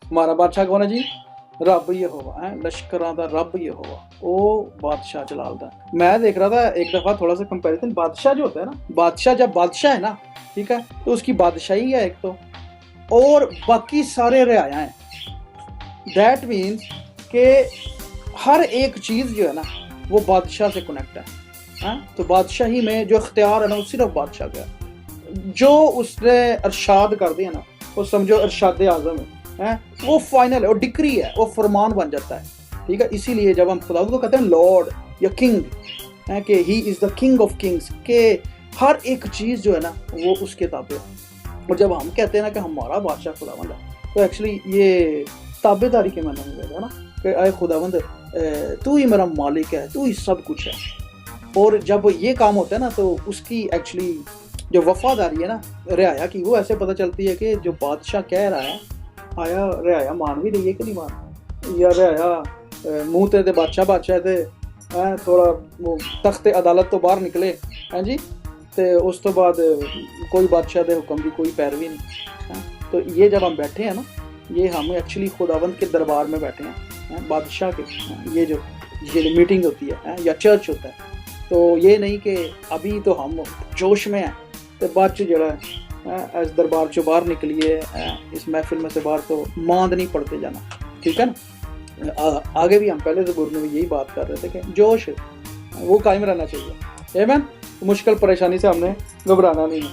हमारा बादशाह कौन है जी? रब यहोवा है, लश्करां दा रब यहोवा, वो बादशाह जलाल दा। मैं देख रहा था एक दफ़ा थोड़ा सा कंपैरिजन, बादशाह जो होता है ना, बादशाह जब बादशाह है ना, ठीक है, तो उसकी बादशाही है एक तो, और बाकी सारे रियाया हैं। दैट मीन्स के हर एक चीज़ जो है ना वो बादशाह से कनेक्ट है। हाँ, तो बादशाही में जो इख्तियार है ना वो सिर्फ बादशाह का है। जो उसने अरशाद कर दिया ना, वो समझो अरशाद आज़म है, वो फाइनल है, वो डिक्री है, वो फरमान बन जाता है। ठीक है, इसीलिए जब हम खुदा को कहते हैं लॉर्ड या किंग, है कि he is the king of Kings, के हर एक चीज़ जो है ना वो उसके ताबे है। और जब हम कहते हैं ना कि हमारा बादशाह खुदावंद है, तो एक्चुअली ये ताबेदारी के मायने में है ना, कि आए खुदावंद तू ही मेरा मालिक है, तू ही सब कुछ है। और जब ये काम होता है ना, तो उसकी एक्चुअली जो वफादारी है ना रियाया की, वो ऐसे पता चलती है कि जो बादशाह कह रहा है, आया रियाया मान भी रही है कि नहीं मान, या रियाया मुँह ते बादशाह बादशाह ते थोड़ा वो तख्ते अदालत तो बाहर निकले हैं जी, तो उस तो बाद कोई बादशाह के हुक्म की कोई पैरवी नहीं। तो ये जब हम बैठे हैं ना, ये हम एक्चुअली खुदावंद के दरबार में बैठे हैं, बादशाह के। ये जो मीटिंग होती है या चर्च होता है, तो ये नहीं कि अभी तो हम जोश में हैं तो बाद च जड़ा इस दरबार चो बाहर निकलिए, इस महफिल में से बाहर तो मांद नहीं पड़ते जाना। ठीक है ना, आगे भी हम पहले ज़बूर में भी यही बात कर रहे थे कि जोश वो कायम रहना चाहिए। आमीन। मुश्किल परेशानी से हमने घबराना नहीं है।